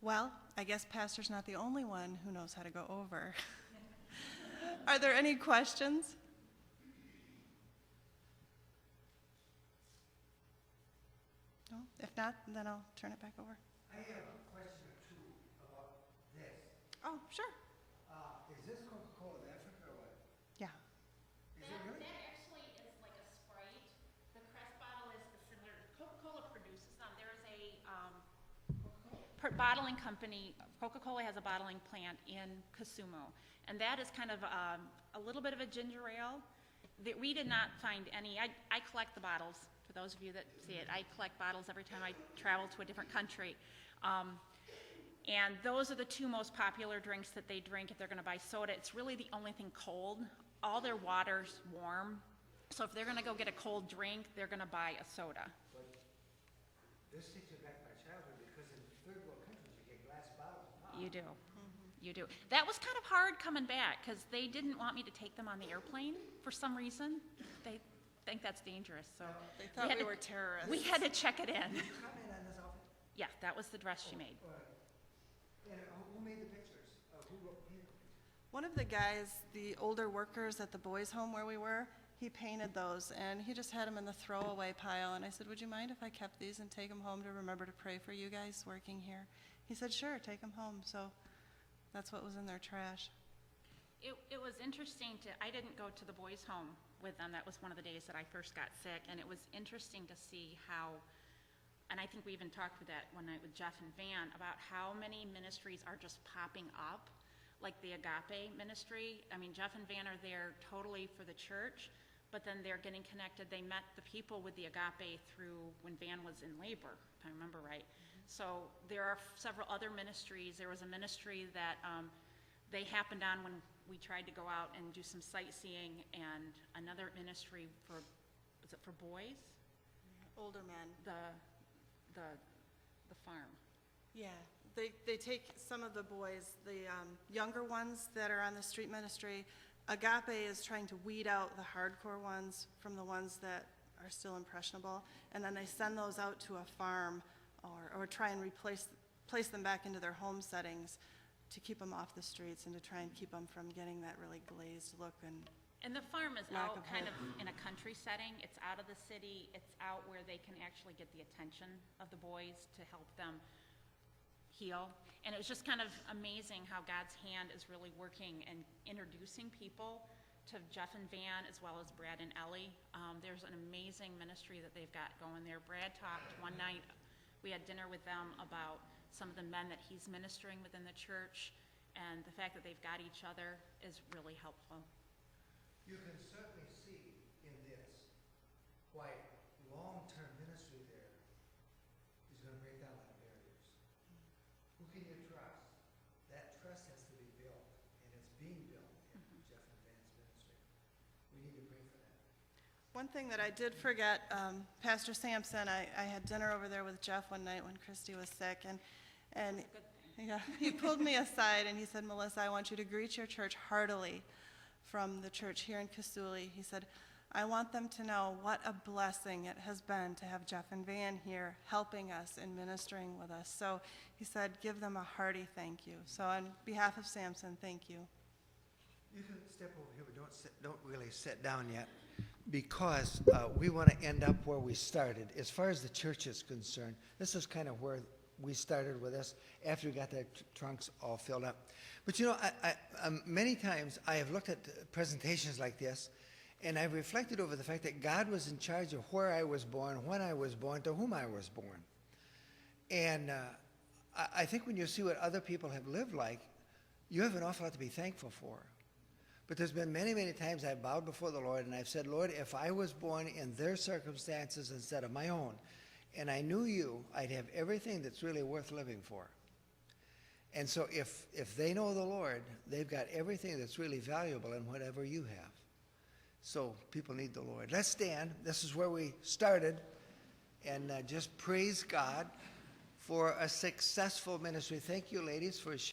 Well, I guess Pastor's not the only one who knows how to go over. Are there any questions? No? If not, then I'll turn it back over. I have a question or two about this. Oh, sure. Is this Coca-Cola of Africa or what? Yeah. Is it really? That actually is like a Sprite. The Crest bottle is the similar, Coca-Cola produces them. There is a bottling company, Coca-Cola has a bottling plant in Kasumu, and that is kind of a little bit of a ginger ale. That we did not find any, I collect the bottles, for those of you that see it. I collect bottles every time I travel to a different country. And those are the two most popular drinks that they drink if they're going to buy soda. It's really the only thing cold. All their water's warm. So if they're going to go get a cold drink, they're going to buy a soda. But this takes me back to my childhood because in third world countries you get glass bottles. You do. You do. That was kind of hard coming back because they didn't want me to take them on the airplane for some reason. They think that's dangerous. So They thought we were terrorists. we had to check it in. Can you comment on this outfit? Yeah, that was the dress she made. And who made the pictures? Who painted the pictures? One of the guys, the older workers at the boys' home where we were, he painted those, and he just had them in the throwaway pile. And I said, would you mind if I kept these and take them home to remember to pray for you guys working here? He said, sure, take them home. So that's what was in their trash. It was interesting I didn't go to the boys' home with them. That was one of the days that I first got sick, and it was interesting to see how, and I think we even talked with that one night with Jeff and Van, about how many ministries are just popping up, like the Agape ministry. I mean, Jeff and Van are there totally for the church, but then they're getting connected. They met the people with the Agape through when Van was in labor, if I remember right. So there are several other ministries. There was a ministry that they happened on when we tried to go out and do some sightseeing, and another ministry for, was it for boys? Older men. The farm. Yeah, they take some of the boys, the younger ones that are on the street ministry. Agape is trying to weed out the hardcore ones from the ones that are still impressionable, and then they send those out to a farm or try and place them back into their home settings to keep them off the streets and to try and keep them from getting that really glazed look. And the farm is Lack out of kind hope. of in a country setting. It's out of the city. It's out where they can actually get the attention of the boys to help them heal. And it was just kind of amazing how God's hand is really working and introducing people to Jeff and Van as well as Brad and Ellie. There's an amazing ministry that they've got going there. Brad talked one night, we had dinner with them about some of the men that he's ministering within the church, and the fact that they've got each other is really helpful. You can certainly see in this why long-term ministry there is going to break down a lot of barriers. Who can you trust? That trust has to be built, and it's being built in Jeff and Van's ministry. We need to pray for that. One thing that I did forget, Pastor Sampson, I had dinner over there with Jeff one night when Christy was sick, and yeah, he pulled me aside and he said, Melissa, I want you to greet your church heartily from the church here in Kasuli. He said, I want them to know what a blessing it has been to have Jeff and Van here helping us and ministering with us. So he said, give them a hearty thank you. So on behalf of Sampson, thank you. You can step over here, but don't really sit down yet, because we want to end up where we started. As far as the church is concerned, this is kind of where we started with this after we got the trunks all filled up. But you know, many times I have looked at presentations like this, and I've reflected over the fact that God was in charge of where I was born, when I was born, to whom I was born. And I think when you see what other people have lived like, you have an awful lot to be thankful for. But there's been many, many times I've bowed before the Lord and I've said, Lord, if I was born in their circumstances instead of my own, and I knew you, I'd have everything that's really worth living for. And so if they know the Lord, they've got everything that's really valuable in whatever you have. So people need the Lord. Let's stand. This is where we started. And just praise God for a successful ministry. Thank you, ladies, for sharing.